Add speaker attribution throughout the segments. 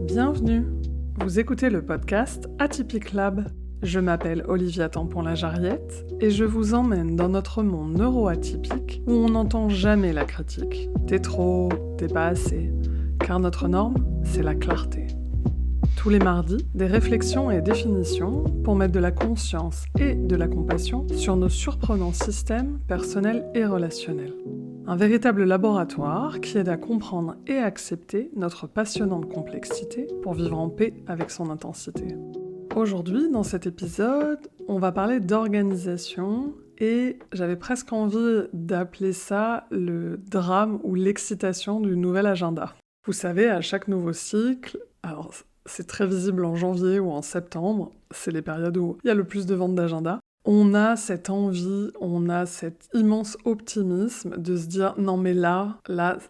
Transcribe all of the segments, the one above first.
Speaker 1: Bienvenue. Vous écoutez le podcast Atypique Lab. Je m'appelle Olivia Tampon-Lajarriette et je vous emmène dans notre monde neuroatypique où on n'entend jamais la critique. T'es trop, t'es pas assez. Car notre norme, c'est la clarté. Tous les mardis, des réflexions et définitions pour mettre de la conscience et de la compassion sur nos surprenants systèmes personnels et relationnels. Un véritable laboratoire qui aide à comprendre et accepter notre passionnante complexité pour vivre en paix avec son intensité. Aujourd'hui, dans cet épisode, on va parler d'organisation et j'avais presque envie d'appeler ça le drame ou l'excitation du nouvel agenda. Vous savez, à chaque nouveau cycle, alors c'est très visible en janvier ou en septembre, c'est les périodes où il y a le plus de ventes d'agenda. On a cette envie, on a cet immense optimisme de se dire non mais là,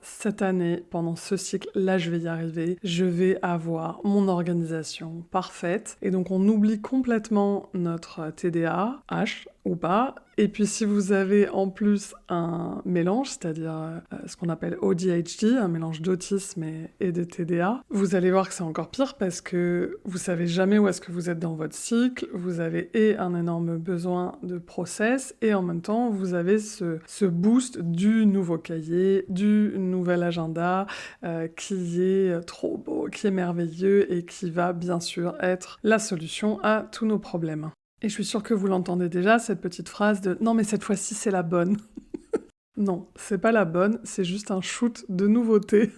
Speaker 1: cette année, pendant ce cycle, là je vais y arriver, je vais avoir mon organisation parfaite. Et donc on oublie complètement notre TDAH, ou pas. Et puis si vous avez en plus un mélange, c'est-à-dire ce qu'on appelle ADHD, un mélange d'autisme et de TDA, vous allez voir que c'est encore pire parce que vous savez jamais où est-ce que vous êtes dans votre cycle, vous avez un énorme besoin de process et en même temps vous avez ce boost du nouveau cahier, du nouvel agenda qui est trop beau, qui est merveilleux et qui va bien sûr être la solution à tous nos problèmes. Et je suis sûre que vous l'entendez déjà, cette petite phrase de « Non mais cette fois-ci c'est la bonne ». Non, c'est pas la bonne, c'est juste un shoot de nouveauté.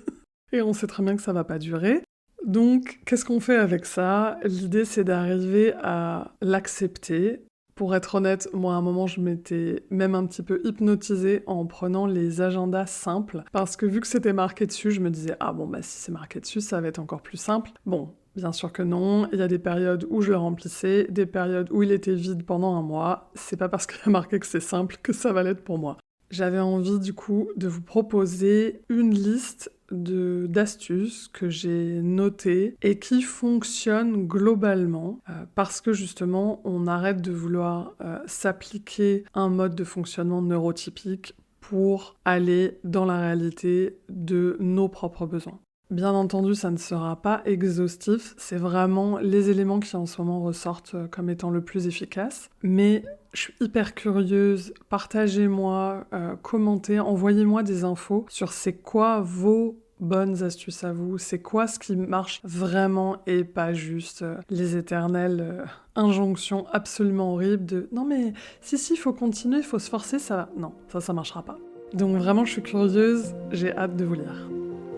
Speaker 1: Et on sait très bien que ça va pas durer. Donc, qu'est-ce qu'on fait avec ça ? L'idée c'est d'arriver à l'accepter. Pour être honnête, moi à un moment je m'étais même un petit peu hypnotisée en prenant les agendas simples. Parce que vu que c'était marqué dessus, je me disais « Ah bon bah si c'est marqué dessus, ça va être encore plus simple ». Bon. Bien sûr que non, il y a des périodes où je le remplissais, des périodes où il était vide pendant un mois. C'est pas parce qu'il y a marqué que c'est simple que ça va l'être pour moi. J'avais envie du coup de vous proposer une liste d'astuces que j'ai notées et qui fonctionnent globalement parce que justement on arrête de vouloir s'appliquer un mode de fonctionnement neurotypique pour aller dans la réalité de nos propres besoins. Bien entendu, ça ne sera pas exhaustif, c'est vraiment les éléments qui en ce moment ressortent comme étant le plus efficace. Mais je suis hyper curieuse, partagez-moi, commentez, envoyez-moi des infos sur c'est quoi vos bonnes astuces à vous, c'est quoi ce qui marche vraiment et pas juste les éternelles injonctions absolument horribles de « Non mais si, il faut continuer, il faut se forcer, ça... » Non, ça marchera pas. Donc vraiment, je suis curieuse, j'ai hâte de vous lire.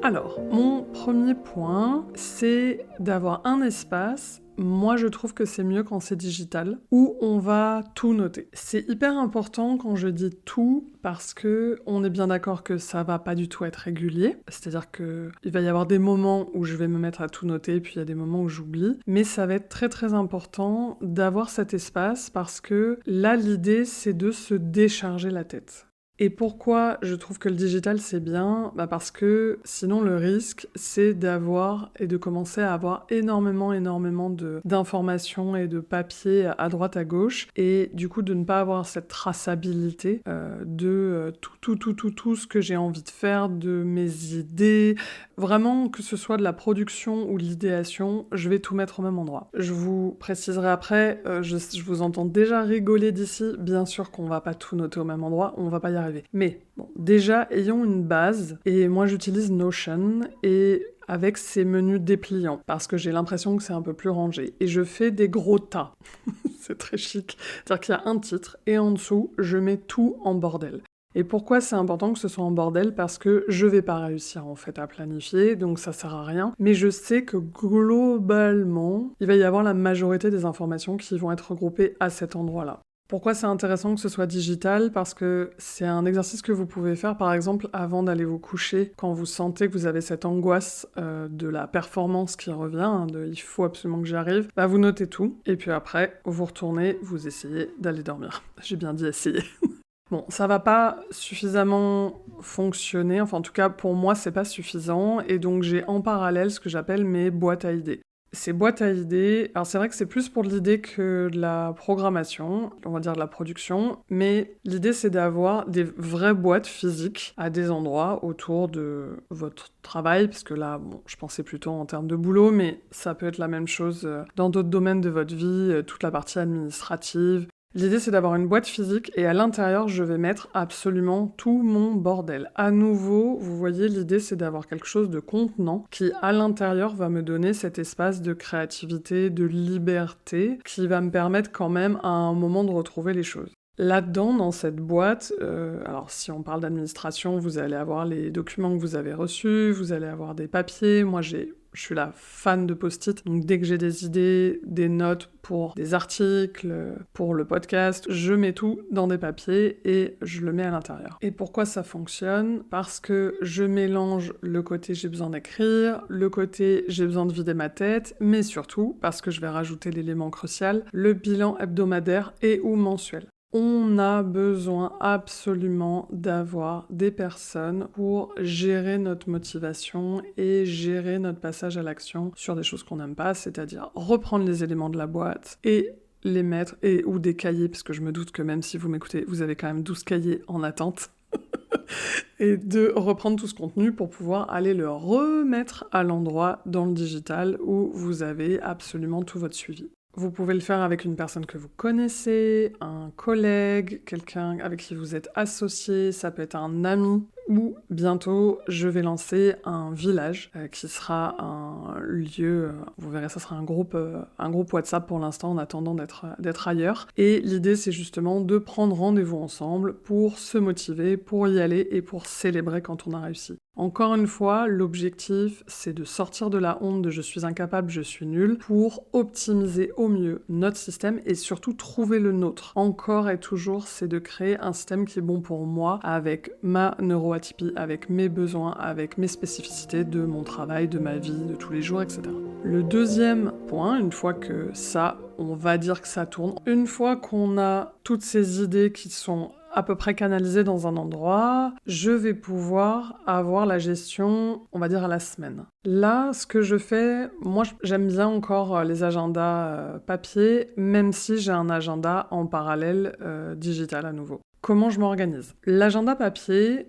Speaker 1: Alors, mon premier point, c'est d'avoir un espace, moi je trouve que c'est mieux quand c'est digital, où on va tout noter. C'est hyper important quand je dis tout, parce que on est bien d'accord que ça va pas du tout être régulier, c'est-à-dire qu'il va y avoir des moments où je vais me mettre à tout noter, puis il y a des moments où j'oublie, mais ça va être très très important d'avoir cet espace, parce que là l'idée c'est de se décharger la tête. Et pourquoi je trouve que le digital c'est bien ? Parce que sinon le risque c'est d'avoir et de commencer à avoir énormément d'informations et de papiers à droite à gauche et du coup de ne pas avoir cette traçabilité de tout ce que j'ai envie de faire, de mes idées, vraiment que ce soit de la production ou de l'idéation, je vais tout mettre au même endroit. Je vous préciserai après, je vous entends déjà rigoler d'ici, bien sûr qu'on va pas tout noter au même endroit, on va pas y arriver. Mais bon, déjà, ayons une base, et moi j'utilise Notion, et avec ses menus dépliants, parce que j'ai l'impression que c'est un peu plus rangé. Et je fais des gros tas, c'est très chic. C'est-à-dire qu'il y a un titre, et en dessous, je mets tout en bordel. Et pourquoi c'est important que ce soit en bordel ? Parce que je vais pas réussir en fait à planifier, donc ça sert à rien. Mais je sais que globalement, il va y avoir la majorité des informations qui vont être regroupées à cet endroit-là. Pourquoi c'est intéressant que ce soit digital ? Parce que c'est un exercice que vous pouvez faire, par exemple, avant d'aller vous coucher, quand vous sentez que vous avez cette angoisse de la performance qui revient, de « il faut absolument que j'y arrive », vous notez tout, et puis après, vous retournez, vous essayez d'aller dormir. J'ai bien dit essayer. Bon, ça va pas suffisamment fonctionner, enfin en tout cas pour moi c'est pas suffisant, et donc j'ai en parallèle ce que j'appelle mes boîtes à idées. Ces boîtes à idées, alors c'est vrai que c'est plus pour l'idée que de la programmation, on va dire de la production, mais l'idée c'est d'avoir des vraies boîtes physiques à des endroits autour de votre travail, parce que là, bon, je pensais plutôt en termes de boulot, mais ça peut être la même chose dans d'autres domaines de votre vie, toute la partie administrative. L'idée, c'est d'avoir une boîte physique et à l'intérieur, je vais mettre absolument tout mon bordel. À nouveau, vous voyez, l'idée, c'est d'avoir quelque chose de contenant qui, à l'intérieur, va me donner cet espace de créativité, de liberté, qui va me permettre quand même à un moment de retrouver les choses. Là-dedans, dans cette boîte, alors si on parle d'administration, vous allez avoir les documents que vous avez reçus, vous allez avoir des papiers. Moi, je suis la fan de post-it, donc dès que j'ai des idées, des notes pour des articles, pour le podcast, je mets tout dans des papiers et je le mets à l'intérieur. Et pourquoi ça fonctionne ? Parce que je mélange le côté j'ai besoin d'écrire, le côté j'ai besoin de vider ma tête, mais surtout parce que je vais rajouter l'élément crucial, le bilan hebdomadaire et ou mensuel. On a besoin absolument d'avoir des personnes pour gérer notre motivation et gérer notre passage à l'action sur des choses qu'on n'aime pas, c'est-à-dire reprendre les éléments de la boîte et les mettre, ou des cahiers, parce que je me doute que même si vous m'écoutez, vous avez quand même 12 cahiers en attente, et de reprendre tout ce contenu pour pouvoir aller le remettre à l'endroit dans le digital où vous avez absolument tout votre suivi. Vous pouvez le faire avec une personne que vous connaissez, un collègue, quelqu'un avec qui vous êtes associé, ça peut être un ami. Ou bientôt, je vais lancer un village qui sera un lieu, vous verrez, ça sera un groupe WhatsApp pour l'instant en attendant d'être ailleurs. Et l'idée, c'est justement de prendre rendez-vous ensemble pour se motiver, pour y aller et pour célébrer quand on a réussi. Encore une fois, l'objectif, c'est de sortir de la honte de je suis incapable, je suis nul, pour optimiser au mieux notre système et surtout trouver le nôtre. Encore et toujours, c'est de créer un système qui est bon pour moi, avec ma neuroatypie, avec mes besoins, avec mes spécificités de mon travail, de ma vie, de tous les jours, etc. Le deuxième point, une fois que ça, on va dire que ça tourne, une fois qu'on a toutes ces idées qui sont à peu près canalisé dans un endroit, je vais pouvoir avoir la gestion, on va dire, à la semaine. Là, ce que je fais, moi j'aime bien encore les agendas papier, même si j'ai un agenda en parallèle digital à nouveau. Comment je m'organise ? L'agenda papier,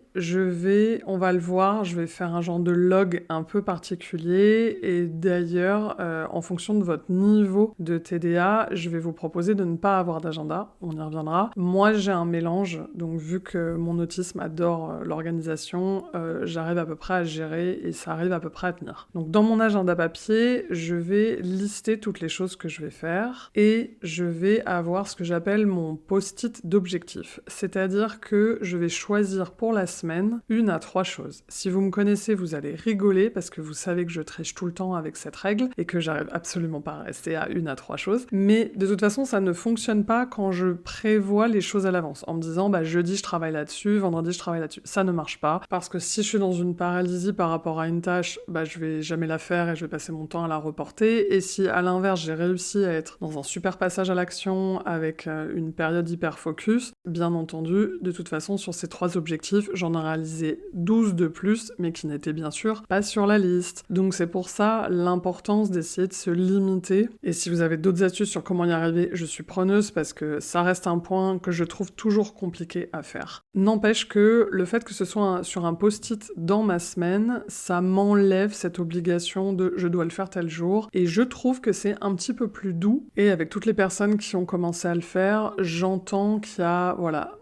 Speaker 1: on va le voir, je vais faire un genre de log un peu particulier et d'ailleurs, en fonction de votre niveau de TDA, je vais vous proposer de ne pas avoir d'agenda, on y reviendra. Moi, j'ai un mélange, donc vu que mon autisme adore l'organisation, j'arrive à peu près à gérer et ça arrive à peu près à tenir. Donc dans mon agenda papier, je vais lister toutes les choses que je vais faire et je vais avoir ce que j'appelle mon post-it d'objectifs. C'est-à-dire que je vais choisir pour la semaine 1 à 3 choses. Si vous me connaissez, vous allez rigoler parce que vous savez que je triche tout le temps avec cette règle et que j'arrive absolument pas à rester à 1 à 3 choses. Mais de toute façon, ça ne fonctionne pas quand je prévois les choses à l'avance en me disant jeudi je travaille là-dessus, vendredi je travaille là-dessus. Ça ne marche pas parce que si je suis dans une paralysie par rapport à une tâche, je vais jamais la faire et je vais passer mon temps à la reporter. Et si à l'inverse, j'ai réussi à être dans un super passage à l'action avec une période hyper focus, bien entendu, de toute façon, sur ces 3 objectifs, j'en ai réalisé 12 de plus, mais qui n'étaient bien sûr pas sur la liste. Donc c'est pour ça l'importance d'essayer de se limiter. Et si vous avez d'autres astuces sur comment y arriver, je suis preneuse parce que ça reste un point que je trouve toujours compliqué à faire. N'empêche que le fait que ce soit sur un post-it dans ma semaine, ça m'enlève cette obligation de je dois le faire tel jour. Et je trouve que c'est un petit peu plus doux. Et avec toutes les personnes qui ont commencé à le faire, j'entends qu'il y a,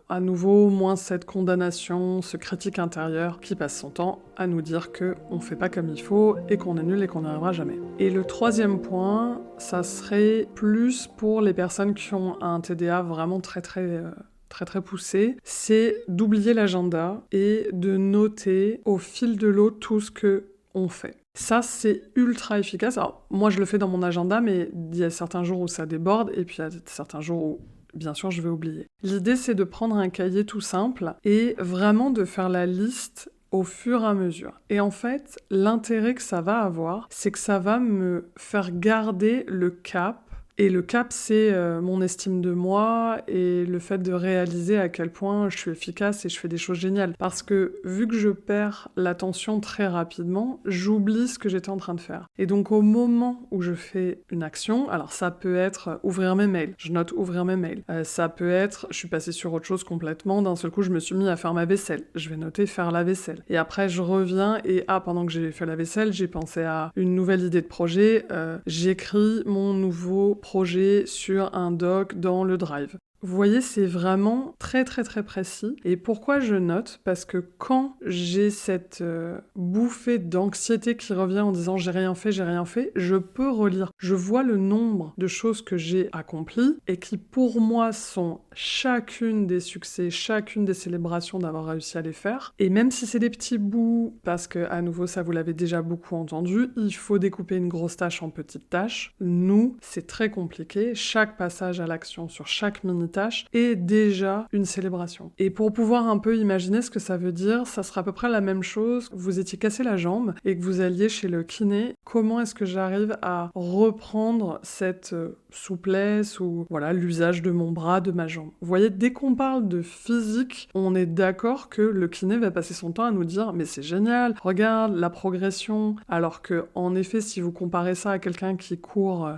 Speaker 1: à nouveau, moins cette condamnation, ce critique intérieur qui passe son temps à nous dire qu'on fait pas comme il faut et qu'on est nul et qu'on n'y arrivera jamais. Et le 3e point, ça serait plus pour les personnes qui ont un TDA vraiment très poussé, c'est d'oublier l'agenda et de noter au fil de l'eau tout ce que on fait. Ça, c'est ultra efficace. Alors, moi, je le fais dans mon agenda, mais il y a certains jours où ça déborde et puis il y a certains jours où bien sûr, je vais oublier. L'idée, c'est de prendre un cahier tout simple et vraiment de faire la liste au fur et à mesure. Et en fait, l'intérêt que ça va avoir, c'est que ça va me faire garder le cap Et le cap, c'est mon estime de moi et le fait de réaliser à quel point je suis efficace et je fais des choses géniales. Parce que vu que je perds l'attention très rapidement, j'oublie ce que j'étais en train de faire. Et donc au moment où je fais une action, alors ça peut être ouvrir mes mails, je note ouvrir mes mails. Ça peut être, je suis passée sur autre chose complètement, d'un seul coup je me suis mis à faire ma vaisselle. Je vais noter faire la vaisselle. Et après je reviens et pendant que j'ai fait la vaisselle, j'ai pensé à une nouvelle idée de projet. J'écris mon nouveau projet sur un doc dans le Drive. Vous voyez, c'est vraiment très très très précis. Et pourquoi je note ? Parce que quand j'ai cette bouffée d'anxiété qui revient en disant j'ai rien fait, je peux relire. Je vois le nombre de choses que j'ai accomplies et qui pour moi sont chacune des succès, chacune des célébrations d'avoir réussi à les faire. Et même si c'est des petits bouts, parce que à nouveau ça vous l'avez déjà beaucoup entendu, il faut découper une grosse tâche en petites tâches. Nous, c'est très compliqué. Chaque passage à l'action sur chaque mini-tâche est déjà une célébration. Et pour pouvoir un peu imaginer ce que ça veut dire, ça sera à peu près la même chose. Vous étiez cassé la jambe et que vous alliez chez le kiné. Comment est-ce que j'arrive à reprendre cette souplesse ou voilà l'usage de mon bras, de ma jambe. Vous voyez, dès qu'on parle de physique, on est d'accord que le kiné va passer son temps à nous dire mais c'est génial, regarde la progression. Alors que en effet, si vous comparez ça à quelqu'un qui court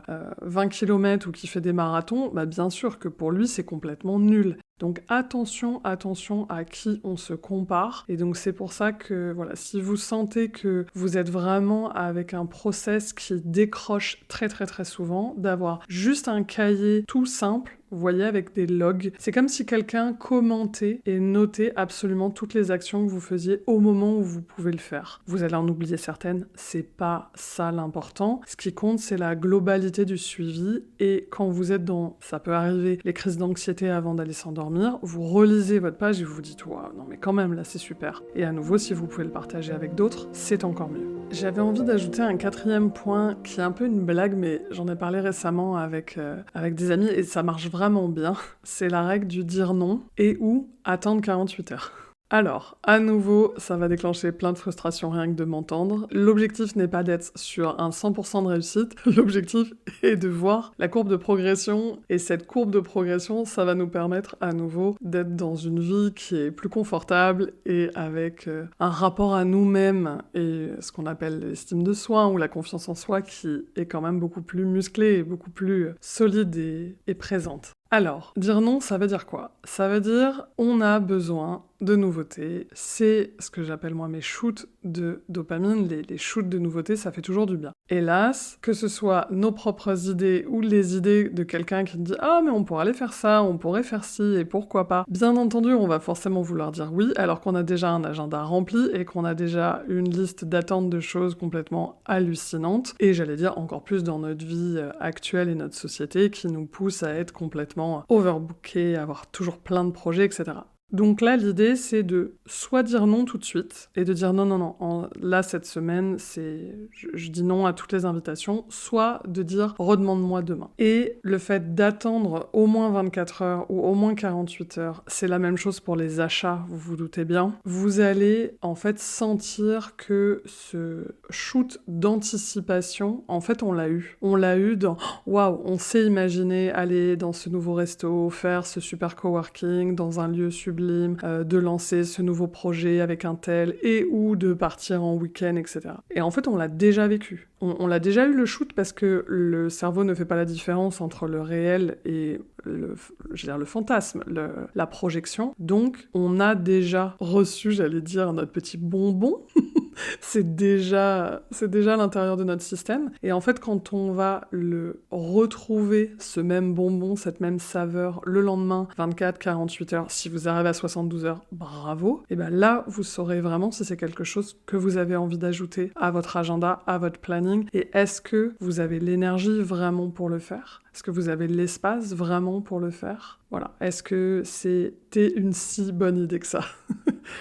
Speaker 1: 20 km ou qui fait des marathons, bah bien sûr que pour lui c'est complètement nul. Donc attention à qui on se compare. Et donc c'est pour ça que voilà, si vous sentez que vous êtes vraiment avec un process qui décroche très très très souvent, d'avoir juste un cahier tout simple, vous voyez, avec des logs. C'est comme si quelqu'un commentait et notait absolument toutes les actions que vous faisiez au moment où vous pouvez le faire. Vous allez en oublier certaines, c'est pas ça l'important. Ce qui compte, c'est la globalité du suivi. Et quand vous êtes dans, ça peut arriver, les crises d'anxiété avant d'aller s'endormir, vous relisez votre page et vous vous dites « Waouh, non mais quand même, là c'est super ». Et à nouveau, si vous pouvez le partager avec d'autres, c'est encore mieux. J'avais envie d'ajouter un quatrième point qui est un peu une blague, mais j'en ai parlé récemment avec des amis et ça marche vraiment bien. C'est la règle du dire non et ou attendre 48 heures. Alors, à nouveau, ça va déclencher plein de frustrations rien que de m'entendre. L'objectif n'est pas d'être sur un 100% de réussite, l'objectif est de voir la courbe de progression, et cette courbe de progression, ça va nous permettre à nouveau d'être dans une vie qui est plus confortable et avec un rapport à nous-mêmes et ce qu'on appelle l'estime de soi ou la confiance en soi qui est quand même beaucoup plus musclée et beaucoup plus solide et présente. Alors, dire non, ça veut dire quoi ? Ça veut dire on a besoin de nouveautés. C'est ce que j'appelle moi mes shoots de dopamine. Les shoots de nouveautés, ça fait toujours du bien. Hélas, que ce soit nos propres idées ou les idées de quelqu'un qui dit « Ah, mais on pourrait aller faire ça, on pourrait faire ci, et pourquoi pas ?» Bien entendu, on va forcément vouloir dire oui, alors qu'on a déjà un agenda rempli et qu'on a déjà une liste d'attente de choses complètement hallucinantes. Et j'allais dire encore plus dans notre vie actuelle et notre société qui nous pousse à être complètement overbooké, avoir toujours plein de projets, etc. Donc là, l'idée, c'est de soit dire non tout de suite, et de dire non, là, cette semaine, je dis non à toutes les invitations, soit de dire redemande-moi demain. Et le fait d'attendre au moins 24 heures ou au moins 48 heures, c'est la même chose pour les achats, vous vous doutez bien. Vous allez en fait sentir que ce shoot d'anticipation, en fait, on l'a eu. On l'a eu dans « Waouh, on s'est imaginé aller dans ce nouveau resto, faire ce super coworking, dans un lieu sublime, de lancer ce nouveau projet avec un tel, et ou de partir en week-end, etc. » Et en fait, on l'a déjà vécu. On l'a déjà eu le shoot parce que le cerveau ne fait pas la différence entre le réel et le fantasme, la projection. Donc, on a déjà reçu, j'allais dire, notre petit bonbon. C'est déjà à l'intérieur de notre système. Et en fait, quand on va le retrouver, ce même bonbon, cette même saveur, le lendemain, 24, 48 heures, si vous arrivez à 72 heures, bravo. Et bien là, vous saurez vraiment si c'est quelque chose que vous avez envie d'ajouter à votre agenda, à votre planning. Et est-ce que vous avez l'énergie vraiment pour le faire ? Est-ce que vous avez l'espace vraiment pour le faire ? Voilà. Est-ce que c'était une si bonne idée que ça ?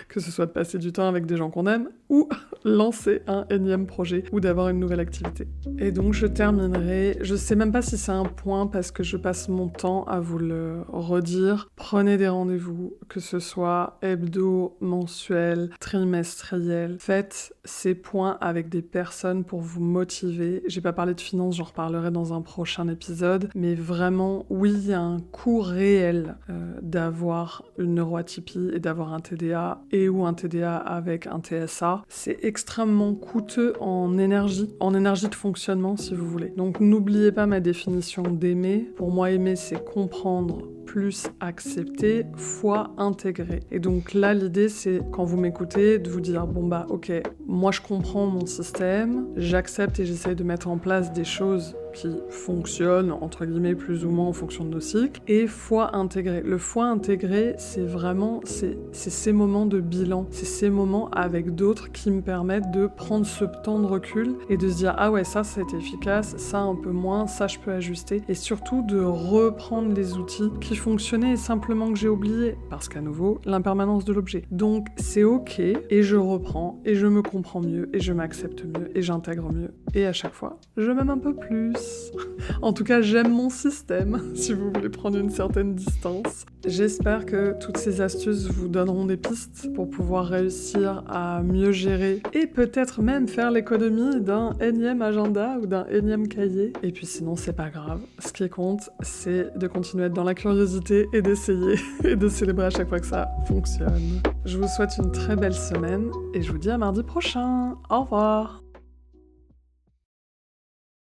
Speaker 1: que ce soit de passer du temps avec des gens qu'on aime, ou lancer un énième projet, ou d'avoir une nouvelle activité. Et donc je terminerai, je sais même pas si c'est un point, parce que je passe mon temps à vous le redire, prenez des rendez-vous, que ce soit hebdo, mensuel, trimestriel, faites ces points avec des personnes pour vous motiver. J'ai pas parlé de finances, j'en reparlerai dans un prochain épisode, mais vraiment, oui, il y a un coût réel d'avoir une neuroatypie et d'avoir un TDA et ou un TDA avec un TSA. C'est extrêmement coûteux en énergie de fonctionnement si vous voulez. Donc n'oubliez pas ma définition d'aimer. Pour moi, aimer, c'est comprendre plus accepter fois intégrer. Et donc là, l'idée, c'est quand vous m'écoutez, de vous dire, bon bah ok, moi je comprends mon système, j'accepte et j'essaye de mettre en place des choses qui fonctionnent, entre guillemets, plus ou moins en fonction de nos cycles, et fois intégré. Le fois intégré, c'est vraiment, c'est ces moments de bilan, c'est ces moments avec d'autres qui me permettent de prendre ce temps de recul et de se dire, ah ouais, ça c'est efficace, ça un peu moins, ça je peux ajuster, et surtout de reprendre les outils qui fonctionnaient et simplement que j'ai oublié, parce qu'à nouveau, l'impermanence de l'objet. Donc c'est ok, et je reprends, et je me comprends mieux, et je m'accepte mieux, et j'intègre mieux, et à chaque fois, je m'aime un peu plus. En tout cas, j'aime mon système, si vous voulez prendre une certaine distance. J'espère que toutes ces astuces vous donneront des pistes pour pouvoir réussir à mieux gérer et peut-être même faire l'économie d'un énième agenda ou d'un énième cahier. Et puis sinon, c'est pas grave. Ce qui compte, c'est de continuer à être dans la curiosité et d'essayer et de célébrer à chaque fois que ça fonctionne. Je vous souhaite une très belle semaine et je vous dis à mardi prochain. Au revoir!